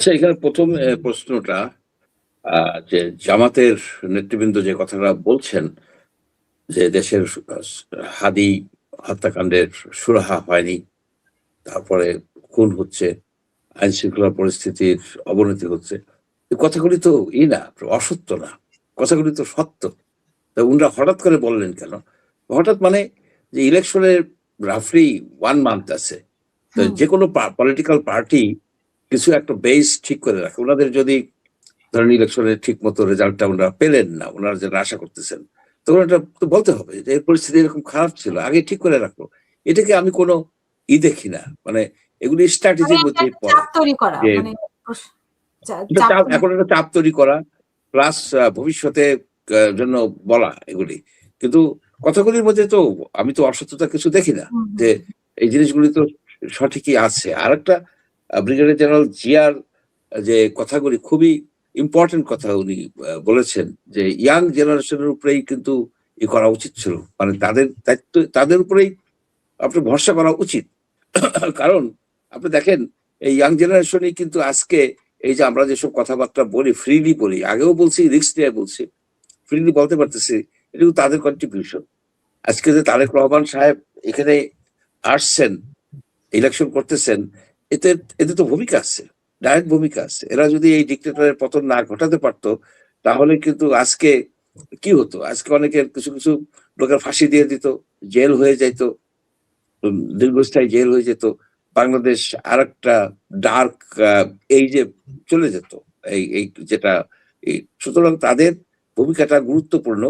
আচ্ছা, এখানে প্রথম প্রশ্নটা যে জামাতের নেতৃবৃন্দ যে কথাটা বলছেন যে দেশের হাদি হত্যাকাণ্ডের সুরাহা হয়নি, তারপরে খুন হচ্ছে, আইন শৃঙ্খলা পরিস্থিতির অবনতি হচ্ছে। এই কথাগুলি তো না, অসত্য না, কথাগুলি তো সত্য। তা উনারা হঠাৎ করে বললেন কেন? হঠাৎ মানে যে ইলেকশনের রাফলি 1 মান্থ আছে। তো হুম। যেকোনো পলিটিক্যাল পার্টি কিছু একটা বেস ঠিক করে রাখে। উনাদের যদি ধরেন ইলেকশনের ঠিক মতো রেজাল্টটা ওনারা পেলেন না, ওনারা যেটা আশা করতেছেন, তখন এটা তো বলতে হবে যে এর পরিস্থিতি এরকম খারাপ ছিল, আগে ঠিক করে রাখো। এটাকে আমি কোনো দেখি না, মানে এগুলি মানে স্ট্র্যাটেজির একটা মধ্যে পড়ে। চাপ তৈরি করা যে মানে চাপ এখন একটা চাপ তৈরি করা, প্লাস ভবিষ্যতে জন্য বলা এগুলি। কিন্তু কথাগুলির মধ্যে তো আমি তো অসত্যতা কিছু দেখি না, হুম, যে এই জিনিসগুলি তো সঠিকই আছে। আরেকটা ব্রিগেডিয়ার জেনারেল জিয়ার যে কথাগুলি খুবই ইম্পর্টেন্ট কথা উনি বলেছেন যে ইয়াং জেনারেশনের উপরেই কিন্তু করা উচিত ছিল, মানে তাদের দায়িত্ব, তাদের উপরেই আপনার ভরসা করা উচিত। কারণ আপনি দেখেন এই ইয়াং জেনারেশনই কিন্তু আজকে এই যে আমরা যেসব কথাবার্তা বলি, ফ্রিলি বলি, আগেও বলছি, রিস্ক নিয়ে বলছি, ফ্রিলি বলতে পারতেছি, এটা কিন্তু তাদের কন্ট্রিবিউশন। আজকে যে তারেক রহমান সাহেব এখানে আসছেন, ইলেকশন করতেছেন, এতে এতে তো ভূমিকা আছে, ডাইরেক্ট ভূমিকা আছে। এরা যদি এই ডিক্টেটরের পতন না ঘটাতে পারতো, তাহলে কিন্তু আজকে কি হতো? আজকে অনেকের কিছু কিছু লোকের ফাঁসি দিয়ে দিত, জেল হয়ে যাইত, দীর্ঘস্থায়ী জেল হয়ে যেত। বাংলাদেশ আর একটা ডার্ক এই যে চলে যেত, এই এই যেটা সুতরাং তাদের ভূমিকাটা গুরুত্বপূর্ণ।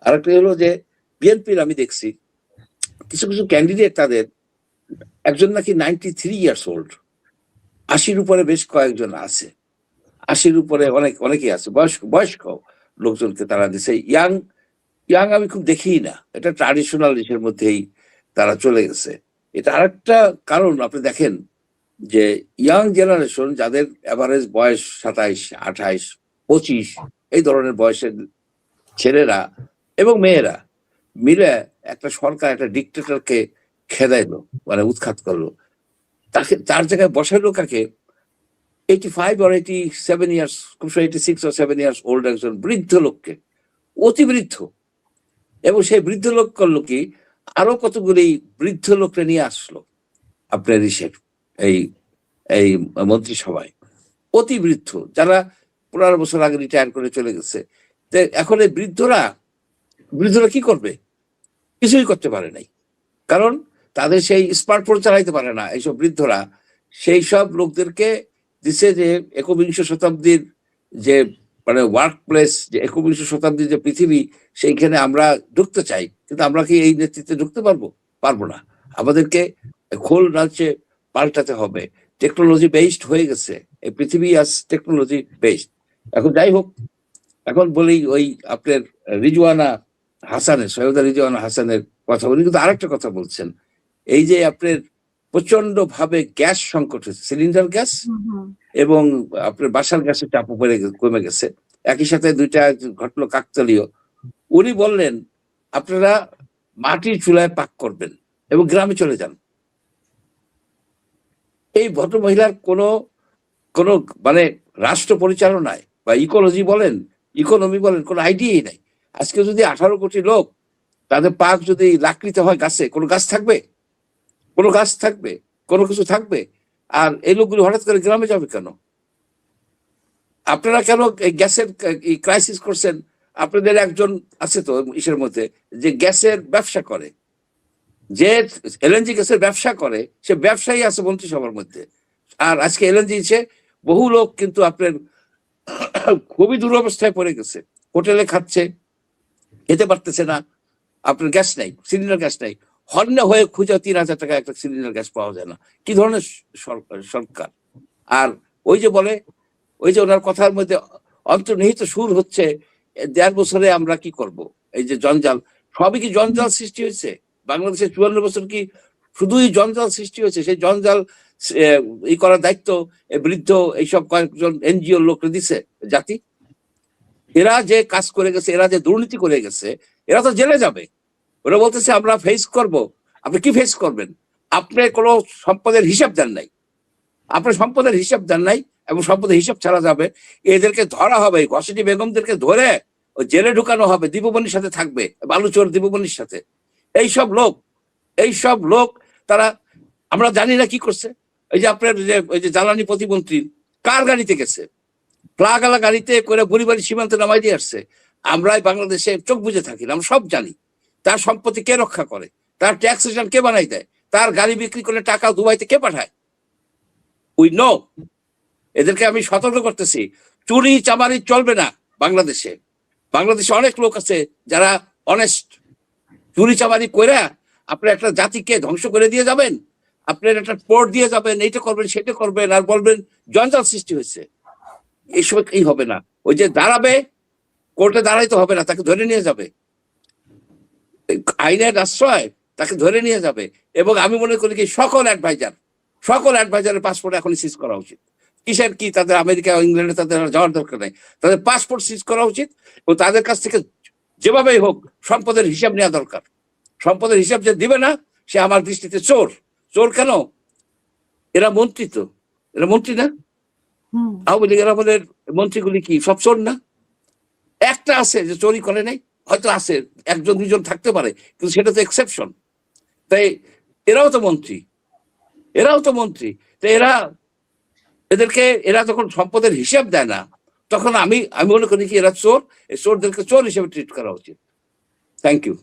আর একটা হলো যে বিএনপির আমি দেখছি কিছু কিছু ক্যান্ডিডেট, তাদের একজন নাকি 93 ইয়ার্স ওল্ড, 80-র উপরে বেশ কয়েকজন আছে, 80-র উপরে অনেকেই আছে, বয়স্ক বয়স্ক লোকজনকে তারা দিছে। ইয়াং ইয়াং আমি খুব দেখি না, এটা ট্রাডিশনাল ইসের মধ্যেই তারা চলে গেছে। এটা আরেকটা কারণ, আপনি দেখেন যে ইয়াং জেনারেশন যাদের এভারেজ বয়স 27, 28, 25 এই ধরনের বয়সের ছেলেরা এবং মেয়েরা মিলে একটা সরকার, একটা ডিক্টেটরকে খেদাইলো, মানে উৎখাত করলো। তাকে তার জায়গায় বসাইলো কাকে? 85 or 87 years, 86 or 7 years old একজন বৃদ্ধ লোককে, অতি বৃদ্ধ। এবং সেই বৃদ্ধ লোক করলো কি, আরো কতগুলি বৃদ্ধ লোককে নিয়ে আসলো আপনার ইসের এই এই মন্ত্রিসভায়, অতি বৃদ্ধ, যারা 15 বছর আগে রিটায়ার করে চলে গেছে। তো এখন এই বৃদ্ধরা বৃদ্ধরা কি করবে? কিছুই করতে পারে নাই, কারণ তাদের সেই স্মার্টফোন চালাইতে পারে না এইসব বৃদ্ধরা। সেই সব লোকদেরকে দিছে যে একবিংশ শতাব্দীর যে মানে ওয়ার্ক প্লেস, যে একবিংশ শতাব্দীর যে পৃথিবী, সেইখানে আমরা ঢুকতে চাই, কিন্তু আমরা কি এই নেতৃত্বে ঢুকতে পারবো? পারবো না। আমাদেরকে খোল নাচে পাল্টাতে হবে। টেকনোলজি বেসড হয়ে গেছে এই পৃথিবী, আজ টেকনোলজি বেসড। এখন যাই হোক, এখন বলি ওই আপনার রিজওয়ানা হাসানের, সৈয়দা রিজওয়ানা হাসানের কথা বলি, কিন্তু আরেকটা কথা বলছেন, এই যে আপনার প্রচন্ড ভাবে গ্যাস সংকট হয়েছে, সিলিন্ডার গ্যাস এবং আপনার বাসার গ্যাসের চাপ উপরে কমে গেছে, একই সাথে দুইটা ঘটলো কাকতালীয়। উনি বললেন আপনারা মাটির চুলায় পাক করবেন এবং গ্রামে চলে যান। এই ভদ্রমহিলার কোনো কোনো মানে রাষ্ট্র পরিচালনায় বা ইকোলজি বলেন, ইকোনমি বলেন, কোনো আইডিয়াই নাই। আজকে যদি 18 কোটি লোক, তাদের পাক যদি লাকড়িতে হয় গাছে, কোনো গাছ থাকবে? কোনো গাছ থাকবে? কোনো কিছু থাকবে? আর এই লোকগুলো হঠাৎ করে গ্রামে যাবে কেন? আপনারা কেন গ্যাসের ক্রাইসিস করছেন? আপনাদের একজন আছে তো ইসের মধ্যে যে গ্যাসের ব্যবসা করে, যে এলএনজি গ্যাসের ব্যবসা করে, সে ব্যবসায়ী আছে মন্ত্রিসভার মধ্যে। আর আজকে এলএনজি বহু লোক কিন্তু আপনার খুবই দুরবস্থায় পড়ে গেছে, হোটেলে খাচ্ছে, খেতে পারতেছে না, আপনার গ্যাস নাই, সিলিন্ডার গ্যাস নাই, হন্যে হয়ে খুঁজে 3000 টাকা একটা সিলিন্ডার গ্যাস পাওয়া যায় না। কি ধরনের সরকার? আর ওই যে বলে, ওই যে ওনার কথার মধ্যে অন্তর্নিহিত সুর হচ্ছে 1.5 বছরে আমরা কি করব? এই যে জঞ্জাল, সবই কি জঞ্জাল সৃষ্টি হয়েছে? বাংলাদেশে 54 বছর কি শুধুই জঞ্জাল সৃষ্টি হয়েছে? সেই জঞ্জাল করার দায়িত্ব বৃদ্ধ এইসব কয়েকজন এনজিওর লোকরা দিছে জাতি। এরা যে কাজ করে গেছে, এরা যে দুর্নীতি করে গেছে, এরা তো জেলে যাবে। ওরা বলতেছে আমরা ফেস করব। আপনি কি ফেস করবেন? আপনি কোনো সম্পদের হিসাব দেন নাই, আপনার সম্পদের হিসাব দেন নাই, এবং সম্পদের হিসাব ছাড়া যাবে, এদেরকে ধরা হবে, ঘসেটি বেগমদেরকে ধরে ওই জেলে ঢুকানো হবে, দীপমণির সাথে থাকবে, বালুচর দীপমণির সাথে। এইসব লোক তারা, আমরা জানি না কি করছে। এই যে আপনার ওই যে জ্বালানি প্রতিমন্ত্রী কার গাড়িতে গেছে, প্লাগালা গাড়িতে করে বুড়িবাড়ি সীমান্তে নামাই দিয়ে আসছে। আমরাই বাংলাদেশে চোখ বুঝে থাকি না, আমরা সব জানি। তার সম্পত্তি কে রক্ষা করে, তার ট্যাক্স রিটার্ন কে বানাই দেয়, তার গাড়ি বিক্রি করে টাকা দুবাইতে কে পাঠায়, উই নো। এদেরকে আমি সতর্ক করতেছি, চুরি চামারি চলবে না বাংলাদেশে। বাংলাদেশে অনেক লোক আছে যারা অনেস্ট। চুরি চামারি কইরা আপনার একটা জাতিকে ধ্বংস করে দিয়ে যাবেন, আপনার একটা পোর্ট দিয়ে যাবেন, এইটা করবেন সেটা করবেন, আর বলবেন জঞ্জাল সৃষ্টি হয়েছে। এইসব এই হবে না। ওই যে দাঁড়াবে, কোর্টে দাঁড়াইতে হবে না, তাকে ধরে নিয়ে যাবে, আইনের আশ্রয় তাকে ধরে নিয়ে যাবে। এবং আমি মনে করি কি সকল অ্যাডভাইজারের পাসপোর্ট এখন সিজ করা উচিত। কিসের কি তাদের আমেরিকা ইংল্যান্ডে তাদের যাওয়ার দরকার নেই, তাদের পাসপোর্ট সিজ করা উচিত এবং তাদের কাছ থেকে যেভাবেই হোক সম্পদের হিসাব নেওয়া দরকার। সম্পদের হিসাব যে দিবে না সে আমার দৃষ্টিতে চোর। চোর কেন? এরা মন্ত্রী, তো এরা মন্ত্রী না? আওয়ামী লীগের আমাদের মন্ত্রীগুলি কি সব চোর না? একটা আছে যে চুরি করে নাই, হয়তো আছে, একজন দুজন থাকতে পারে, কিন্তু সেটা তো এক্সেপশন। তাই এরাও তো মন্ত্রী। তো এরা যখন সম্পদের হিসাব দেয় না, তখন আমি মনে করি কি এরা চোর। এই চোরদেরকে চোর হিসেবে ট্রিট করা উচিত। Thank you.